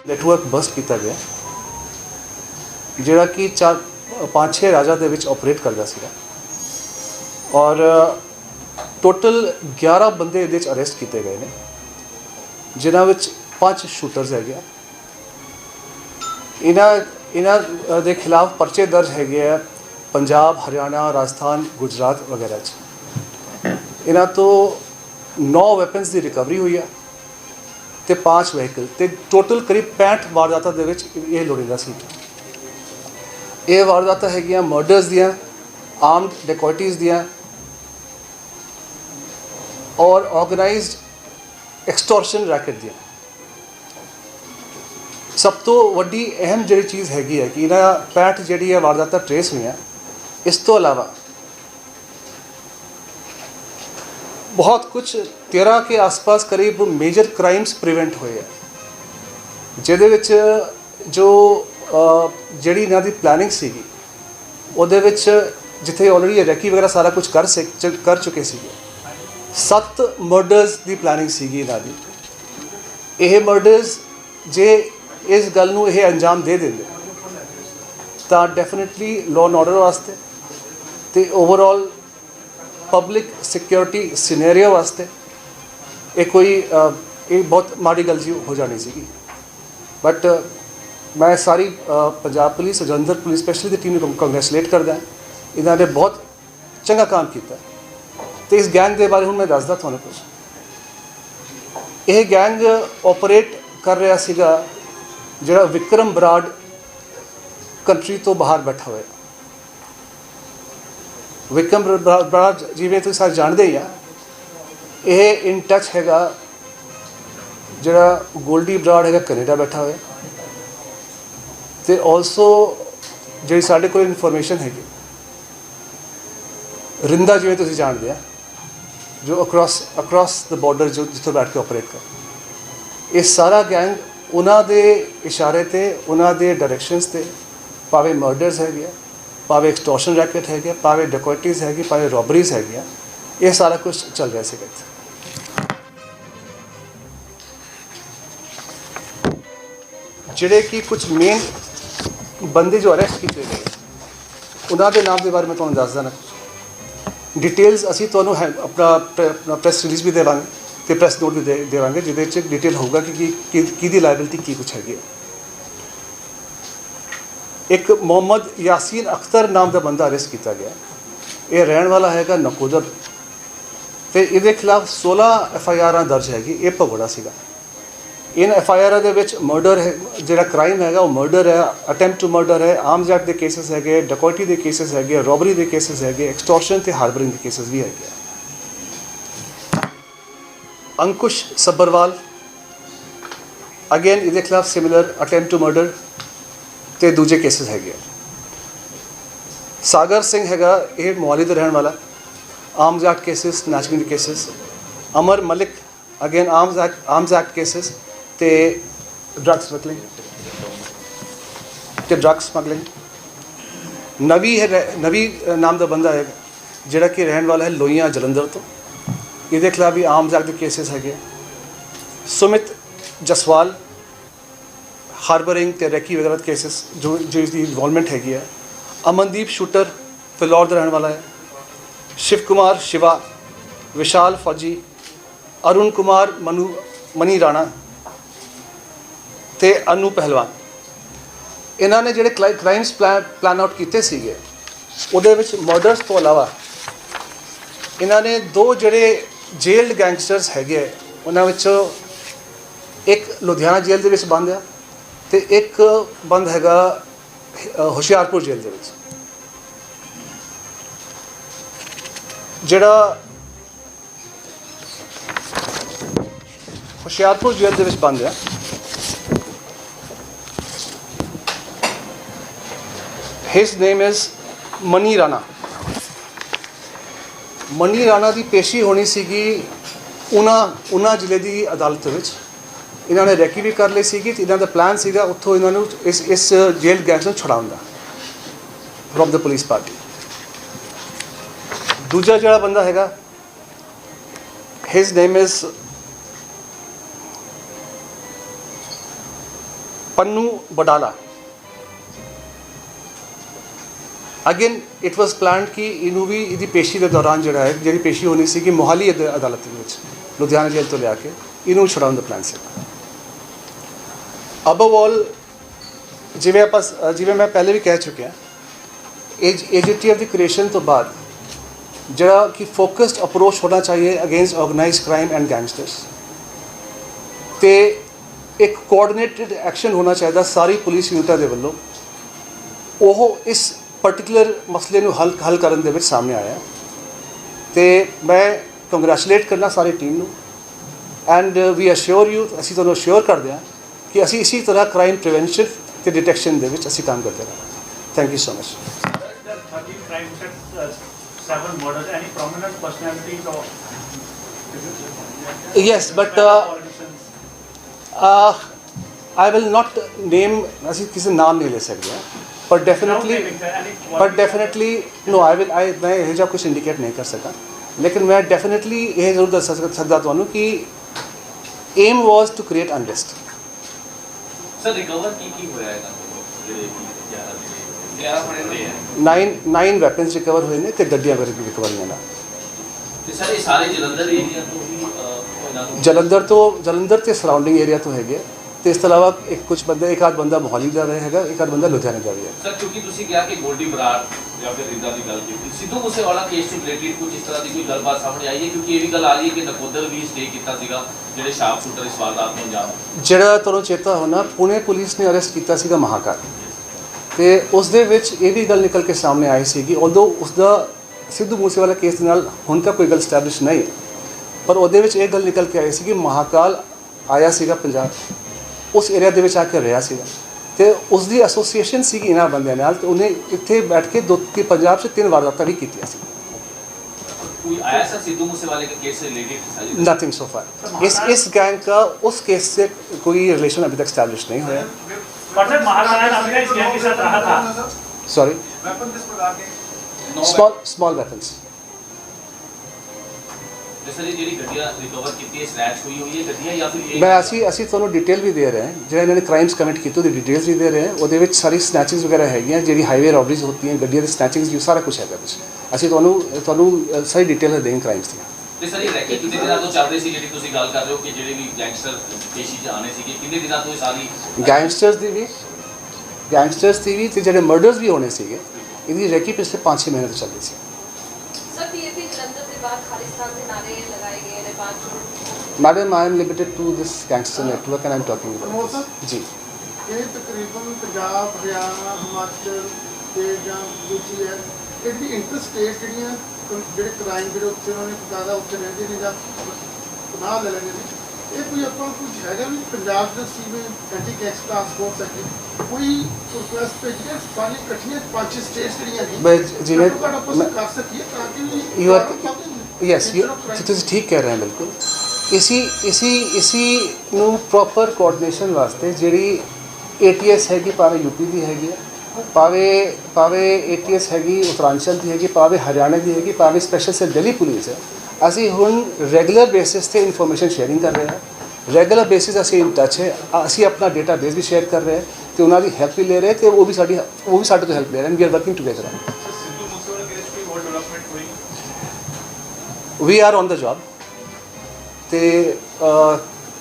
Network bust ਕੀਤਾ ਗਿਆ ਜਿਹੜਾ ਕਿ 5-6 ਰਾਜਾਂ ਦੇ ਵਿੱਚ ਆਪਰੇਟ ਕਰਦਾ ਸੀਗਾ ਔਰ ਟੋਟਲ 11 ਬੰਦੇ ਇਹਦੇ 'ਚ ਅਰੈਸਟ ਕੀਤੇ ਗਏ ਨੇ ਜਿਨ੍ਹਾਂ ਵਿੱਚ 5 ਸ਼ੂਟਰਸ ਹੈਗੇ ਆ। ਇਹਨਾਂ ਦੇ ਖਿਲਾਫ ਪਰਚੇ ਦਰਜ ਹੈਗੇ ਆ ਪੰਜਾਬ, ਹਰਿਆਣਾ, ਰਾਜਸਥਾਨ, ਗੁਜਰਾਤ ਵਗੈਰਾ 'ਚ। ਇਹਨਾਂ ਤੋਂ 9 ਵੈਪਨਸ ਦੀ ਰਿਕਵਰੀ ਹੋਈ ਆ ਤੇ 5 ਵਹੀਕਲ ਤੇ ਟੋਟਲ ਕਰੀਬ 65 ਵਾਰਦਾਤਾਂ ਦੇ ਵਿੱਚ ਇਹ ਲੋੜੀਂਦਾ ਸੀ। ਇਹ ਵਾਰਦਾਤਾਂ ਹੈਗੀਆਂ ਮਰਡਰਸ ਦੀਆਂ, ਆਰਮਡ ਡੈਕੋਇਟੀਜ਼ ਦੀਆਂ ਔਰ ਆਰਗੇਨਾਈਜ਼ਡ ਐਕਸਟੋਰਸ਼ਨ ਰੈਕਟ ਦੀਆਂ। ਸਭ ਤੋਂ ਵੱਡੀ ਅਹਿਮ ਜਿਹੜੀ ਚੀਜ਼ ਹੈਗੀ ਹੈ ਕਿ ਇਹਨਾਂ 65 ਜਿਹੜੀ ਹੈ ਵਾਰਦਾਤਾਂ ਟਰੇਸ ਹੋਈਆਂ। ਇਸ ਤੋਂ ਇਲਾਵਾ बहुत कुछ 13 के आसपास करीब मेजर क्राइम्स प्रिवेंट हुए हैं ਜਿਹਦੇ ਵਿੱਚ ਜੋ ਜਿਹੜੀ ਇਹਨਾਂ ਦੀ ਪਲੈਨਿੰਗ ਸੀਗੀ ਉਹਦੇ ਵਿੱਚ ਜਿੱਥੇ ਆਲਰੇਡੀ ਰੈਕੀ ਵਗੈਰਾ ਸਾਰਾ ਕੁਝ ਕਰ ਚੁੱਕੇ ਸੀਗੇ। 7 ਮਰਡਰਸ ਦੀ ਪਲੈਨਿੰਗ ਸੀਗੀ ਇਹਨਾਂ ਦੀ। ਇਹ ਮਰਡਰਸ ਜੇ ਇਸ ਗੱਲ ਨੂੰ ਇਹ ਅੰਜਾਮ ਦੇ ਦਿੰਦੇ ਤਾਂ ਡੈਫੀਨਿਟਲੀ ਲਾਅ ਐਂਡ ਆਰਡਰ ਵਾਸਤੇ ਤੇ ਓਵਰਆਲ पब्लिक सिक्योरिटी सिनेरियो वास्ते एक कोई एक बहुत माड़ी गल जी हो जानी सी। बट मैं सारी Punjab police, Jalandhar police specially दी टीम को कंग्रेचुलेट करदा। इन्होंने बहुत चंगा काम किया तो इस गैंग के बारे हुण मैं दसदा तुहानूं कुछ। यह गैंग ऑपरेट कर रहा सीगा जिहड़ा विक्रम बराड़ कंट्री तो बाहर बैठा हुआ। विक्रम बराड़ जिवें तुसीं सारे जानते ही आ ये इन टच हैगा जिहड़ा गोल्डी बराड़ हैगा कनेडा बैठा हुआ तो ऑलसो जी साढ़े को इनफॉर्मेशन हैगी रिंदा जिवें तुसीं जानते हैं जो अक्रॉस द बॉर्डर जो जिथों बैठ के ऑपरेट कर। ये सारा गैंग उन्होंने इशारे ते उन्होंने डायरैक्शनस ते भावें मर्डरस है, भावें एक्सटॉर्शन रैकेट है, भावें डेकोइटीज़ है, भावें रॉबरीज है, ये सारा कुछ चल रहा है। जिहड़े कि कुछ मेन बंदे जो अरेस्ट किए गए उन्होंने नाम के बारे में तुहानूं दस देना। डिटेल्स असीं तुहानूं अपना प्रेस रिलीज़ भी देवांगे तो प्रेस नोट भी देवांगे जिहदे डिटेल होगा कि किहदी लाइबिलिटी की कुछ हैगी। एक मोहम्मद यासीन अख्तर नाम का बंदा अरेस्ट किया गया। ये रहने वाला है नकोदर तो ये खिलाफ 16 FIR दर्ज हैगी। ये भगोड़ा सीगा। इन FIR के मर्डर है जोड़ा क्राइम है वो मर्डर है, अटैम्प्ट टू मर्डर है, आर्म्स एक्ट के केसिस है, डकैती के केसिस है, रॉबरी के केसिस है, एक्सटॉर्शन ते हार्बरिंग के केसिस भी है। अंकुश सब्बरवाल अगेन ये खिलाफ सिमिलर अटैम्प्ट टू मर्डर तो दूजे केसिस है। सागर सिंह हैगा ये मोहाली का रहने वाला, आर्म्स एक्ट केसिस, स्नैचिंग के cases. Amar Malik again arms act cases ते ड्रग्स स्मगलिंग। नवी नाम का बंदा है जिहड़ा कि रहने वाला है लोहियां जलंधर तो, ये खिलाफ भी आर्म्स एक्ट के केसिस है। सुमित जसवाल हार्बरिंग ते रैकी वगैरह केसिस जो इसकी इन्वॉल्वमेंट हैगी है। अमनदीप शूटर फिलौर का रहने वाला है। शिव कुमार शिवा, विशाल फौजी, अरुण कुमार मनी राणा ते अनु पहलवान। इन्होंने जिहड़े क्राइम्स प्लान आउट किए सीगे उहदे विच मर्डर्स तो अलावा इन्होंने 2 जिहड़े जेल्ड गैंगस्टर्स हैगे उन्हां विचों एक लुधियाना जेल दे विच बंद है तो एक बंद हैगा हुशियारपुर जेल दे विच। जिहड़ा हुशियारपुर जेल दे विच बंद है his name is money Rana. Money Rana की पेशी होनी सीगी ऊना जिले की अदालत विच। इन्होंने रैकी भी कर ली सी। इन्हों का प्लान सीगा उत्थों इन्होंने इस जेल गैंग्स छुड़ाउण दा फ्रॉम द पुलिस पार्टी। दूजा जिहड़ा बंदा हैगा his name is Pannu Badala again it was planned ਕਿ ਇਹਨੂੰ ਵੀ ਇਹਦੀ ਪੇਸ਼ੀ ਦੇ ਦੌਰਾਨ ਜਿਹੜਾ ਹੈ ਜਿਹੜੀ ਪੇਸ਼ੀ ਹੋਣੀ ਸੀ ਕਿ ਮੋਹਾਲੀ ਅਦਾਲਤ ਦੇ ਵਿੱਚ ਲੁਧਿਆਣਾ ਜੇਲ੍ਹ ਤੋਂ ਲਿਆ ਕੇ ਇਹਨੂੰ ਛੁਡਾਉਣ ਦਾ ਪਲਾਨ ਸੀ। ਅਬਵ ਆਲ ਜਿਵੇਂ ਮੈਂ ਪਹਿਲੇ ਵੀ ਕਹਿ ਚੁੱਕਿਆ AGTF ਦੀ ਕ੍ਰੀਏਸ਼ਨ ਤੋਂ ਬਾਅਦ ਜਿਹੜਾ ਕਿ ਫੋਕਸਡ ਅਪਰੋਚ ਹੋਣਾ ਚਾਹੀਏ against organised crime and gangsters ਤੇ ਇੱਕ ਕੋਆਰਡੀਨੇਟਡ ਐਕਸ਼ਨ ਹੋਣਾ ਚਾਹੀਦਾ ਸਾਰੀ ਪੁਲਿਸ ਯੂਨਿਟਾਂ ਦੇ ਵੱਲੋਂ, ਉਹ ਇਸ ਪਰਟੀਕੂਲਰ ਮਸਲੇ ਨੂੰ ਹੱਲ ਕਰਨ ਦੇ ਵਿੱਚ ਸਾਹਮਣੇ ਆਇਆ। ਤੇ ਮੈਂ ਕੰਗ੍ਰੈਚੁਲੇਟ ਕਰਨਾ ਸਾਰੀ ਟੀਮ ਨੂੰ ਐਂਡ ਵੀ ਅਸ਼ੋਰ ਯੂ, ਅਸੀਂ ਤੁਹਾਨੂੰ ਅਸ਼ੋਰ ਕਰਦੇ ਹਾਂ ਕਿ ਅਸੀਂ ਇਸੇ ਤਰ੍ਹਾਂ ਕ੍ਰਾਈਮ ਪ੍ਰੀਵੈਂਸ਼ਨ ਤੇ ਡਿਟੈਕਸ਼ਨ ਦੇ ਵਿੱਚ ਅਸੀਂ ਕੰਮ ਕਰਦੇ ਰਹਾਂਗੇ। Thank you so much. Yes, but I will not name, ਅਸੀਂ ਕਿਸੇ ਨਾਮ ਨਹੀਂ ਲੈ ਸਕਦੇ ਪਰ ਡੈਫੀਨੇਟਲੀ no ਮੈਂ ਇਹ ਜਿਹਾ ਕੁਝ ਇੰਡੀਕੇਟ ਨਹੀਂ ਕਰ ਸਕਦਾ, ਲੇਕਿਨ ਮੈਂ ਡੈਫੀਨੇਟਲੀ ਇਹ ਜ਼ਰੂਰ ਦੱਸ ਸਕਦਾ ਤੁਹਾਨੂੰ ਕਿ aim was to create unrest. Sir recover ਕੀ ਹੋਇਆ ਹੈ? 9 ਵੈਪਨਸ ਰਿਕਵਰ ਹੋਏ ਨੇ ਤੇ ਗੱਡੀਆਂ ਵੀ ਰਿਕਵਰ ਹੋਈਆਂ ਨੇ। ਤੇ ਸਰ ਇਹ ਸਾਰੇ ਜਲੰਧਰ ਏਰੀਆ ਤੋਂ ਹੀ ਜਲੰਧਰ ਤੇ ਸਰਾਊਂਡਿੰਗ ਏਰੀਆ ਤੋਂ ਹੈਗੇ ਤੇ ਇਸ ਤੋਂ ਇਲਾਵਾ ਇੱਕ ਆਧ ਬੰਦਾ ਮੋਹਾਲੀ ਦਾ ਹੈਗਾ, ਇੱਕ ਆਧ ਬੰਦਾ ਲੁਧਿਆਣੇ ਦਾ ਵੀ ਹੈ। ਸਰ ਕਿਉਂਕਿ ਤੁਸੀਂ ਕਿਹਾ ਕਿ ਗੋਲਡੀ ਬਰਾੜ ਜਾਂ ਫਿਰ ਰਿੰਦਾ ਦੀ ਗੱਲ ਕੀਤੀ, ਸਿੱਧੂ ਮੂਸੇਵਾਲਾ ਕੇਸ ਤੋਂ ਰਿਲੇਟਡ ਕੁਝ ਇਸ ਤਰ੍ਹਾਂ ਦੀ ਕੋਈ ਗੱਲਬਾਤ ਸਾਹਮਣੇ ਆਈ ਹੈ? ਕਿਉਂਕਿ ਇਹ ਵੀ ਗੱਲ ਆ ਰਹੀ ਹੈ ਕਿ ਨਕੋਦਰ ਵੀ ਸਟੇ ਕੀਤਾ ਸੀਗਾ ਜਿਹੜੇ ਸ਼ਾਰਪ ਸ਼ੂਟਰ ਇਸ ਵਾਰਦਾਤ ਨੂੰ ਅੰਜਾਮ, ਜਿਹੜਾ ਤੁਹਾਨੂੰ ਚੇਤਾ ਹੋਣਾ ਪੁਣੇ ਪੁਲਿਸ ਨੇ ਅਰੈਸਟ ਕੀਤਾ ਸੀਗਾ ਮਹਾਕਾਲ, ਤੇ ਉਸ ਦੇ ਵਿੱਚ ਇਹ ਵੀ ਗੱਲ ਨਿਕਲ ਕੇ ਸਾਹਮਣੇ ਆਈ ਸੀ ਕਿ ਉਦੋਂ ਉਸਦਾ ਸਿੱਧੂ ਮੂਸੇਵਾਲਾ ਕੇਸ ਦੇ ਨਾਲ ਹੁਣ ਤੱਕ ਕੋਈ ਗੱਲ ਸਟੈਬਲਿਸ਼ ਨਹੀਂ, ਪਰ ਉਹਦੇ ਵਿੱਚ ਇਹ ਗੱਲ ਨਿਕਲ ਕੇ ਆਈ ਸੀ ਕਿ ਮਹਾਕਾਲ ਆਇਆ ਸੀਗਾ ਪੰਜਾਬ, ਉਸ ਏਰੀਆ ਦੇ ਵਿੱਚ ਆ ਕੇ ਰਿਹਾ ਸੀਗਾ ਤੇ ਉਸ ਦੀ ਐਸੋਸੀਏਸ਼ਨ ਸੀਗੀ ਇਹਨਾਂ ਬੰਦਿਆਂ ਨਾਲ, ਤੇ ਉਹਨੇ ਇੱਥੇ ਬੈਠ ਕੇ ਪੰਜਾਬ 'ਚ 3 ਵਾਰਦਾਤਾਂ ਵੀ ਕੀਤੀਆਂ ਸੀ। कोई आया सर सिद्धू मूसेवाले के केस से रिलेटेड? नथिंग सो फार। इस गैंग का उस केस से कोई रिलेशन अभी तक स्टैब्लिश नहीं हुआ। Sorry, small weapons. मैं ਅਸੀਂ ਤੁਹਾਨੂੰ ਡਿਟੇਲ ਵੀ ਦੇ ਰਹੇ ਹਾਂ, ਜਿਹੜਾ ਇਹਨਾਂ ਨੇ ਕ੍ਰਾਈਮਸ ਕਮਿਟ ਕੀਤੇ ਉਹਦੀ ਡਿਟੇਲਸ ਵੀ ਦੇ ਰਹੇ ਹਾਂ। ਉਹਦੇ ਵਿੱਚ ਸਾਰੀ ਸਨੈਚਿੰਗਸ ਵਗੈਰਾ ਹੈਗੀਆਂ, ਜਿਹੜੀ ਹਾਈਵੇ ਰੋਬਰੀਜ਼ ਹੁੰਦੀਆਂ, ਗੱਡੀਆਂ ਦੀ ਸਨੈਚਿੰਗਸ ਵੀ ਸਾਰਾ ਕੁਝ ਹੈਗਾ ਵਿੱਚ। ਅਸੀਂ ਤੁਹਾਨੂੰ ਸਾਰੀ ਡਿਟੇਲ ਦੇਂਗੇ ਕ੍ਰਾਈਮਸ ਦੀਆਂ। ਤੇ ਸਰ ਇਹ ਰੈਕੀ ਕਿੰਨੇ ਦਿਨਾਂ ਤੋਂ ਚੱਲ ਰਹੀ ਸੀ, ਜਿਹੜੀ ਤੁਸੀਂ ਗੱਲ ਕਰ ਰਹੇ ਹੋ ਕਿ ਜਿਹੜੇ ਵੀ ਗੈਂਗਸਟਰ ਪੇਸ਼ੀ 'ਚ ਆਣੇ ਸੀਗੇ, ਕਿੰਨੇ ਦਿਨਾਂ ਤੋਂ ਇਹ ਸਾਰੀ ਗੈਂਗਸਟਰਸ ਦੀ ਵੀ ਤੇ ਜਿਹੜੇ ਮਰਡਰਸ ਵੀ ਹੋਣੇ ਸੀਗੇ, ਇਹਦੀ ਰੈਕੀ ਪਿਛਲੇ 5-6 ਮਹੀਨੇ ਤੋਂ ਚੱਲ ਰਹੀ ਸੀ। Madam, I am limited to this gangster network and I am talking about this. जी। ये तकरीबन पंजाब, हरियाणा, हिमाचल ते जां दूसरी है इहदी इंटरस्टेट ਜਿਹੜੀਆਂ ਜਿਹੜੇ ਕ੍ਰਾਈਮ ਜਿਹੜੇ ਉੱਥੇ ਉਹਨਾਂ ਨੇ ਜ਼ਿਆਦਾ ਉੱਥੇ ਰਹਿੰਦੇ ਨੇ ਜਾਂ ਪਨਾਹ ਲੈ ਲੈਂਦੇ ਨੇ, ਇਹ ਕੋਈ ਆਪਾਂ ਕੁਝ ਹੈਗਾ ਵੀ ਪੰਜਾਬ ਦਾ ਸੀਵੇਂ ਐਂਟੀ ਗੈਂਗਸਟਰ ਟਾਸਕ ਫੋਰਸ ਹੈ ਕੋਈ ਰਿਕੁਐਸਟ ਭੇਜੀ ਹੈ ਸਾਰੀ ਇਕੱਠੀਆਂ 5 ਸਟੇਟਸ ਜਿਹੜੀਆਂ ਜਿਵੇਂ ਆਪਾਂ ਕਰ ਸਕੀਏ ਤਾਂ ਕਿ ਯੂ ਆਰ ਯੈਸ ਤੁਸੀਂ ਠੀਕ ਕਹਿ ਰਹੇ ਹੋ ਬਿਲਕੁਲ। ਇਸੀ ਨੂੰ ਪ੍ਰੋਪਰ ਕੋਆਰਡੀਨੇਸ਼ਨ ਵਾਸਤੇ ਜਿਹੜੀ ATS ਹੈਗੀ, ਭਾਵੇਂ ਯੂਪੀ ਦੀ ਹੈਗੀ ਹੈ, ਭਾਵੇਂ ATS ਹੈਗੀ ਉੱਤਰਾਂਚਲ ਦੀ ਹੈਗੀ, ਭਾਵੇਂ ਹਰਿਆਣੇ ਦੀ ਹੈਗੀ, ਭਾਵੇਂ ਸਪੈਸ਼ਲ ਸੈੱਲ ਦਿੱਲੀ ਪੁਲਿਸ ਹੈ, ਅਸੀਂ ਹੁਣ ਰੈਗੂਲਰ ਬੇਸਿਸ 'ਤੇ ਇਨਫੋਰਮੇਸ਼ਨ ਸ਼ੇਅਰਿੰਗ ਕਰ ਰਹੇ ਹਾਂ। ਰੈਗੂਲਰ ਬੇਸਿਸ ਅਸੀਂ ਇਨ ਟੱਚ ਹੈ, ਅਸੀਂ ਆਪਣਾ ਡੇਟਾ ਬੇਸ ਵੀ ਸ਼ੇਅਰ ਕਰ ਰਹੇ ਹਾਂ ਅਤੇ ਉਹਨਾਂ ਦੀ ਹੈਲਪ ਵੀ ਲੈ ਰਹੇ, ਅਤੇ ਉਹ ਵੀ ਸਾਡੇ ਤੋਂ ਹੈਲਪ ਲੈ ਰਹੇ, we are working together. We are on the job ਤੇ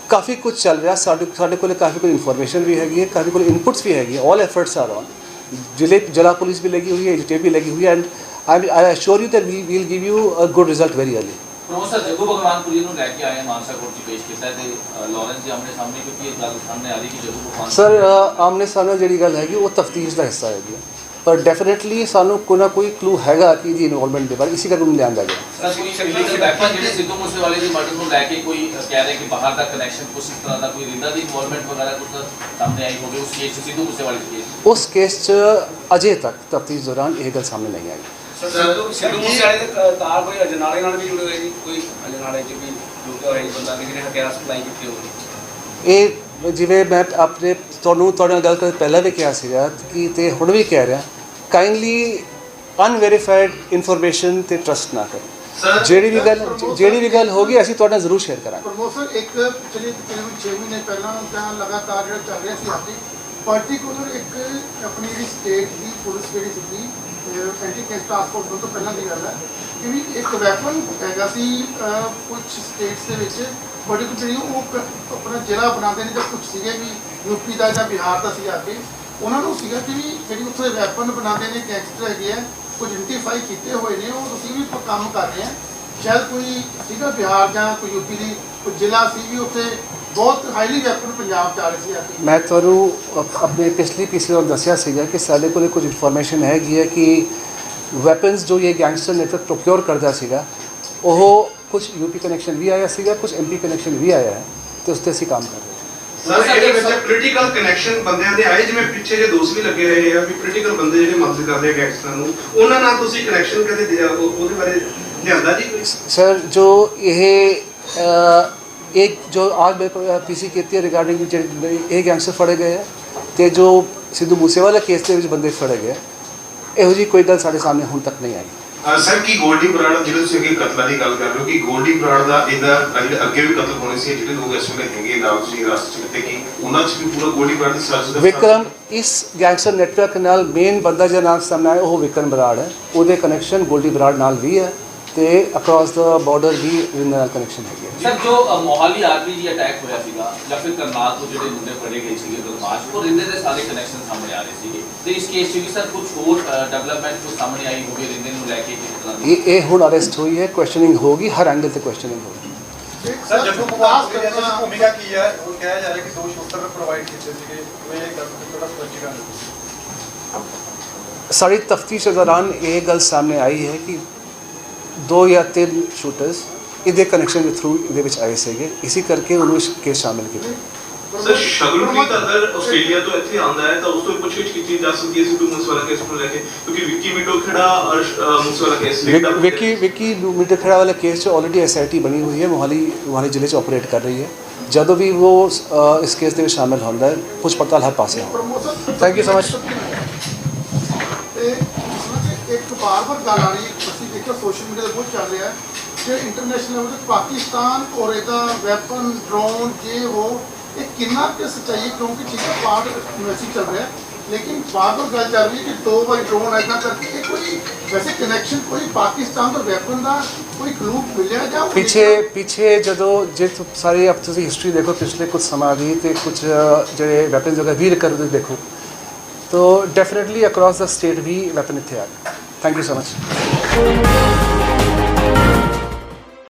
ਕਾਫੀ ਕੁਝ ਚੱਲ ਰਿਹਾ। ਸਾਡੇ ਕੋਲ ਕਾਫੀ ਕੁਝ ਇਨਫੋਰਮੇਸ਼ਨ ਵੀ ਹੈਗੀ ਹੈ, ਕਾਫੀ ਕੋਲ ਇਨਪੁਟਸ ਵੀ ਹੈਗੀ ਹੈ। All efforts are on. ਜ਼ਿਲ੍ਹਾ ਪੁਲਿਸ ਵੀ ਲੱਗੀ ਹੋਈ ਹੈ, AGTF ਵੀ ਲੱਗੀ ਹੋਈ ਹੈ, and I assure you that we will give you a good result very early. Professor Jaggu Bhagwanpuri ਨੂੰ ਲੈ ਕੇ ਆਏ ਮਾਨਸਾ ਕੋਰਟ 'ਚ ਪੇਸ਼ ਕੀਤਾ ਤੇ ਲਾਰੈਂਸ ਦੇ ਆਮਨੇ ਸਾਹਮਣੇ, ਕਿਉਂਕਿ ਇਹ ਗੱਲ ਸਾਹਮਣੇ ਆ ਰਹੀ ਕਿ ਜੱਗੂ ਭਗਵਾਨ ਸਰ ਆਮਨੇ ਸਾਹਮਣੇ ਜਿਹੜੀ ਗੱਲ ਹੈਗੀ ਉਹ ਤਫਤੀਸ਼ ਦਾ ਹਿੱਸਾ ਹੈਗੀ, ਪਰ ਡੈਫੀਨੇਟਲੀ ਸਾਨੂੰ ਕੋਈ ਨਾ ਕੋਈ ਕਲੂ ਹੈਗਾ ਕਿ ਇਹਦੀ ਇਨਵੋਲਵਮੈਂਟ ਦੇ ਬਾਰੇ, ਇਸੇ ਕਰਕੇ ਉਹਨੂੰ ਲਿਆਂਦਾ ਗਿਆ। ਸਰ ਕੋਈ ਇਲੀਗਲ ਵੈਪਨ ਜਿਹੜੇ ਸਿੱਧੂ ਮੂਸੇਵਾਲੇ ਦੀ ਮਰਡਰ ਨੂੰ ਲੈ ਕੇ ਕੋਈ ਕਹਿ ਰਹੇ ਕਿ ਬਾਹਰ ਦਾ ਕਨੈਕਸ਼ਨ ਕੁਛ ਇਸ ਤਰ੍ਹਾਂ ਦਾ, ਕੋਈ ਰਿੰਦਾ ਦੀ ਇਨਵੋਲਵਮੈਂਟ ਵਗੈਰਾ ਕੁਝ ਸਾਹਮਣੇ ਆਈ ਹੋਵੇ ਉਸ ਕੇਸ 'ਚ, ਸਿੱਧੂ ਮੂਸੇਵਾਲੇ ਦੇ ਕੇਸ? ਉਸ ਕੇਸ 'ਚ ਅਜੇ ਤੱਕ ਤਫਤੀਸ਼ ਦੌਰਾਨ ਇਹ ਗੱਲ ਸਾਹਮਣੇ ਨਹੀਂ ਆਈ। ਸਿੱਧੂ ਮੂਸੇਵਾਲੇ ਦੇ ਤਾਰ ਕੋਈ ਅਜਨਾਲੇ ਨਾਲ ਵੀ ਜੁੜੇ ਹੋਏ ਜੀ, ਕੋਈ ਅਜਨਾਲੇ 'ਚ ਵੀ ਜੁੜਿਆ ਹੋਇਆ ਜੀ ਬੰਦਾ ਜਿਹਨੇ ਹਥਿਆਰ ਸਪਲਾਈ ਕੀਤੇ ਹੋਵੇ? ਇਹ ਜਿਵੇਂ ਮੈਂ ਤੁਹਾਡੇ ਨਾਲ ਗੱਲ ਕਰ ਪਹਿਲਾਂ ਵੀ ਕਿਹਾ ਸੀਗਾ ਕਿ ਤੇ ਹੁਣ ਵੀ ਕਹਿ ਰਿਹਾ, ਕਾਈਂਡਲੀ ਅਨਵੈਰੀਫਾਈਡ ਇਨਫੋਰਮੇਸ਼ਨ ਤੇ ਟਰਸਟ ਨਾ ਕਰੋ। ਜਿਹੜੀ ਵੀ ਗੱਲ ਹੋਗੀ ਅਸੀਂ ਤੁਹਾਡੇ ਨਾਲ ਜ਼ਰੂਰ ਸ਼ੇਅਰ ਕਰਾਂਗੇ। ਪ੍ਰਮੋਸ਼ਨ ਇੱਕ ਪਿਛਲੇ ਤਕਰੀਬਨ 6 ਮਹੀਨੇ ਪਹਿਲਾਂ ਤਾਂ ਲਗਾਤਾਰ ਜਿਹੜਾ ਚੱਲ ਰਿਹਾ ਸੀ ਆਪਣੀ ਪਾਰਟੀਕੂਲਰ ਇੱਕ ਆਪਣੀ ਜਿਹੜੀ ਸਟੇਟ ਦੀ ਪੁਲਿਸ ਜਿਹੜੀ ਸੀਗੀ ਐਂਟੀ ਕੈਸ਼ ਟਾਸਕ ਫੋਰਸ ਤੋਂ ਪਹਿਲਾਂ ਦੀ ਗੱਲ ਹੈ ਕਿ ਵੀ ਇੱਕ ਵੈਪਨ ਹੈਗਾ ਸੀ ਕੁਝ ਸਟੇਟਸ ਦੇ ਵਿੱਚ ਬੜੀ ਕੁ ਜਿਹੜੀ ਉਹ ਆਪਣਾ ਜ਼ਿਲ੍ਹਾ ਬਣਾਉਂਦੇ ਨੇ ਜਾਂ ਕੁਝ ਸੀਗੇ ਵੀ ਯੂਪੀ ਦਾ ਜਾਂ ਬਿਹਾਰ ਦਾ ਸੀ ਆ ਕੇ ਉਹਨਾਂ ਨੂੰ ਸੀਗਾ ਕਿ ਵੀ ਜਿਹੜੀ ਉੱਥੇ ਵੈਪਨ ਬਣਾਉਂਦੇ ਨੇ ਗੈਂਗਸਟਰ ਹੈਗੇ ਆ ਕੁਝ ਆਇਡੈਂਟੀਫਾਈ ਕੀਤੇ ਹੋਏ ਨੇ ਉਹ ਤੁਸੀਂ ਵੀ ਕੰਮ ਕਰ ਰਹੇ ਆ ਸ਼ਾਇਦ ਕੋਈ ਸੀਗਾ ਬਿਹਾਰ ਜਾਂ ਕੋਈ ਯੂਪੀ ਦੀ ਕੋਈ ਜ਼ਿਲ੍ਹਾ ਸੀ ਵੀ ਉੱਥੇ ਬਹੁਤ ਹਾਈਲੀ ਵੈਪਨ ਪੰਜਾਬ ਚ ਆ ਰਹੇ ਸੀ ਆ ਕੇ ਮੈਂ ਤੁਹਾਨੂੰ ਆਪਣੇ ਪਿਛਲੀ ਪੀਸੀ ਤੋਂ ਦੱਸਿਆ ਸੀਗਾ ਕਿ ਸਾਡੇ ਕੋਲ ਕੁਝ ਇਨਫੋਰਮੇਸ਼ਨ ਹੈਗੀ ਹੈ ਕਿ ਵੈਪਨਸ ਜੋ ਇਹ ਗੈਂਗਸਟਰ ਨੈਟਵਰਕ ਪ੍ਰੋਕਿਓਰ ਕਰਦਾ ਸੀਗਾ ਉਹ ਕੁਝ ਯੂਪੀ ਕਨੈਕਸ਼ਨ ਵੀ ਆਇਆ ਸੀਗਾ ਕੁਝ ਐਮਪੀ ਕਨੈਕਸ਼ਨ ਵੀ ਆਇਆ ਹੈ ਤੇ ਉਸ 'ਤੇ ਅਸੀਂ ਕੰਮ ਕਰ ਰਹੇ ਹਾਂ ਸਰ ਇਹਦੇ ਵਿੱਚ ਪੋਲੀਟੀਕਲ ਕਨੈਕਸ਼ਨ ਬੰਦਿਆਂ ਦੇ ਆਏ ਜਿਵੇਂ ਪਿੱਛੇ ਜੇ ਦੋਸ਼ ਵੀ ਲੱਗੇ ਰਹੇ ਆ ਵੀ ਪੋਲੀਟੀਕਲ ਬੰਦੇ ਜਿਹੜੇ ਮਦਦ ਕਰਦੇ ਆ ਗੈਂਗਸਟਰਾਂ ਨੂੰ ਉਹਨਾਂ ਨਾਲ ਤੁਸੀਂ ਕਨੈਕਸ਼ਨ ਕਦੇ ਉਹਦੇ ਬਾਰੇ ਲਿਆਂਦਾ ਜੀ ਕੋਈ ਸਰ ਜੋ एक जो आज मेरे को पीसी कहती है रिगार्डिंग ये गैंगस्टर फड़े गए हैं तो जो सिद्धू मूसेवाला केस के बंदे फड़े गए ਇਹੋ ਜਿਹੀ ਕੋਈ ਗੱਲ ਸਾਡੇ ਸਾਹਮਣੇ ਹੁਣ ਤੱਕ ਨਹੀਂ ਆਈ ਸਰ ਕੀ ਗੋਲਡੀ ਬਰਾੜ ਜਿਹੜੇ ਤੁਸੀਂ ਅੱਗੇ ਕਤਲਾਂ ਦੀ ਗੱਲ ਕਰ ਰਹੇ ਹੋ ਕਿ ਗੋਲਡੀ ਬਰਾੜ ਦਾ ਇਹਦਾ ਜਿਹੜੇ ਅੱਗੇ ਵੀ ਕਤਲ ਹੋਣੇ ਸੀ ਜਿਹੜੇ ਲੋਕ ਇਸ ਵੇਲੇ ਹੈਗੇ ਨਾਲ ਤੁਸੀਂ ਰਾਸਤੇ 'ਚ ਕਿਤੇ ਕਿ ਉਹਨਾਂ 'ਚ ਵੀ ਪੂਰਾ ਗੋਲਡੀ ਬਰਾੜ ਦੀ ਸਾਜ਼ਿਸ਼ ਦਾ ਵਿਕਰਮ ਇਸ ਗੈਂਗਸਟਰ ਨੈਟਵਰਕ ਨਾਲ ਮੇਨ ਬੰਦਾ ਜਿਹੜਾ ਨਾਮ ਸਾਹਮਣੇ ਆਇਆ ਉਹ ਵਿਕਰਮ ਬਰਾੜ ਹੈ ਉਹਦੇ ਕਨੈਕਸ਼ਨ ਗੋਲਡੀ ਬਰਾੜ ਨਾਲ ਵੀ ਹੈ ਤੇ ਅਕ੍ਰੋਸ ਦਾ ਬਾਰਡਰ ਵੀ ਇਹਦੇ ਨਾਲ ਕਨੈਕਸ਼ਨ ਹੈਗੇ ਸਰ ਜੋ ਮੋਹਾਲੀ ਆਰਪੀਜੀ ਅਟੈਕ ਹੋਇਆ ਸੀਗਾ ਜਾਂ ਫਿਰ ਕਰਨਾਲ ਤੋਂ ਜਿਹੜੇ ਮੁੰਡੇ ਫੜੇ ਗਏ ਸੀਗੇ ਬਦਮਾਸ਼ ਉਹ ਰਿੰਦੇ ਦੇ ਸਾਰੇ ਕਨੈਕਸ਼ਨ ਸਾਹਮਣੇ ਆ ਰਹੇ ਸੀਗੇ ਤੇ ਇਸ ਕੇਸ 'ਚ ਵੀ ਸਰ ਕੁਝ ਹੋਰ ਡਿਵੈਲਪਮੈਂਟ ਜੋ ਸਾਹਮਣੇ ਆਈ ਹੋਵੇ ਰਿੰਦੇ ਨੂੰ ਲੈ ਕੇ ਕਿਸ ਤਰ੍ਹਾਂ ਦੀ ਇਹ ਹੁਣ ਅਰੈਸਟ ਹੋਈ ਹੈ ਕੁਐਸਚਨਿੰਗ ਹੋਗੀ ਹਰ ਐਂਗਲ ਤੇ ਕੁਐਸਚਨਿੰਗ ਹੋਗੀ ਸਰ ਜੱਟੂ ਪ੍ਰਕਾਸ਼ ਦੀ ਭੂਮਿਕਾ ਕੀ ਹੈ ਉਹ ਕਿਹਾ ਜਾ ਰਿਹਾ ਕਿ 2 ਸ਼ੂਟਰ ਪ੍ਰੋਵਾਈਡ ਕੀਤੇ ਸੀਗੇ ਉਹ ਇਹ ਗੱਲ ਥੋੜਾ ਸਪਸ਼ਟੀਕਰਨ ਸਾਡੀ ਤਫਤੀਸ਼ ਦੌਰਾਨ ਇਹ ਗੱਲ ਸਾਹਮਣੇ ਆਈ ਹੈ ਕਿ 2 ਜਾਂ 3 ਸ਼ੂਟਰਸ ਇਹਦੇ ਕਨੈਕਸ਼ਨ ਦੇ ਥਰੂ ਇਹਦੇ ਵਿੱਚ ਆਏ ਸੀਗੇ ਇਸੇ ਕਰਕੇ ਉਹਨੂੰ ਇਸ ਕੇਸ ਸ਼ਾਮਿਲ ਕੀਤਾ ਸਰ ਸ਼ਗਨਪ੍ਰੀਤ ਅਗਰ ਆਸਟ੍ਰੇਲੀਆ ਤੋਂ ਇੱਥੇ ਆਉਂਦਾ ਹੈ ਤਾਂ ਉਸ ਤੋਂ ਪੁੱਛਗਿੱਛ ਕੀਤੀ ਜਾ ਸਕਦੀ ਹੈ ਸਿੱਧੂ ਮੂਸੇਵਾਲਾ ਕੇਸ ਨੂੰ ਲੈ ਕੇ ਕਿਉਂਕਿ ਵਿੱਕੀ ਮਿੰਟੋ ਖੜਾ ਔਰ ਮੂਸੇਵਾਲਾ ਕੇਸ ਵਿੱਕੀ ਮੀਟਰ ਖੜਾ ਵਾਲਾ ਕੇਸ 'ਚ ਆਲਰੇਡੀ ਐਸਆਈਟੀ ਬਣੀ ਹੋਈ ਹੈ ਮੋਹਾਲੀ ਜ਼ਿਲ੍ਹੇ 'ਚ ਆਪਰੇਟ ਕਰ ਰਹੀ ਹੈ ਜਦੋਂ ਵੀ ਉਹ ਇਸ ਕੇਸ ਦੇ ਵਿੱਚ ਸ਼ਾਮਿਲ ਹੁੰਦਾ ਹੈ ਪੁੱਛ ਪੜਤਾਲ ਹਰ ਪਾਸੇ ਹੋਵੇ ਥੈਂਕ ਯੂ ਸੋ ਮਚ ਤੇ ਇੱਕ ਬਾਰ-ਬਾਰ ਗੱਲ ਆ ਰਹੀ ਹੈ ਅਸੀਂ ਦੇਖਿਆ ਸੋਸ਼ਲ ਮੀਡੀਆ ਤੇ ਬਹੁਤ ਚੱਲ ਰਿਹਾ ਹੈ ਕਿ ਇੰਟਰਨੈਸ਼ਨਲ ਲੈਵਲ ਤੇ ਪਾਕਿਸਤਾਨ ਔਰ ਇਹਦਾ ਵੈਪਨ ਡਰੋਨ ਜੇ ਉਹ ਇਹ ਕਿੰਨਾ ਕਿ ਸੱਚਾਈ ਹੈ ਕਿਉਂਕਿ ਠੀਕ ਹੈ ਪਾਰਟ ਯੂਨੀਵਰਸਿਟੀ ਚੱਲ ਰਿਹਾ ਲੇਕਿਨ ਬਾਰ-ਬਾਰ ਗੱਲ ਚੱਲ ਰਹੀ ਹੈ ਕਿ 2 ਵਾਰ ਡਰੋਨ ਐਦਾਂ ਕਰਕੇ ਇਹ ਕੋਈ ਵੈਸੇ ਕਨੈਕਸ਼ਨ ਕੋਈ ਪਾਕਿਸਤਾਨ ਤੋਂ ਵੈਪਨ ਦਾ ਕੋਈ ਕਲੂ ਮਿਲਿਆ ਜਾਂ ਪਿੱਛੇ ਜਦੋਂ ਜੇ ਸਾਰੀ ਆਪ ਤੁਸੀਂ ਹਿਸਟਰੀ ਦੇਖੋ ਪਿਛਲੇ ਕੁਝ ਸਮਾਂ ਦੀ ਤੇ ਕੁਝ ਜਿਹੜੇ ਵੈਪਨਸ ਵਗੈਰਾ ਵੀ ਰਿਕਵਰ ਦੇਖੋ तो डेफिनेटली अक्रॉस द स्टेट भी वेपन इतने आ गए थैंक यू सो मच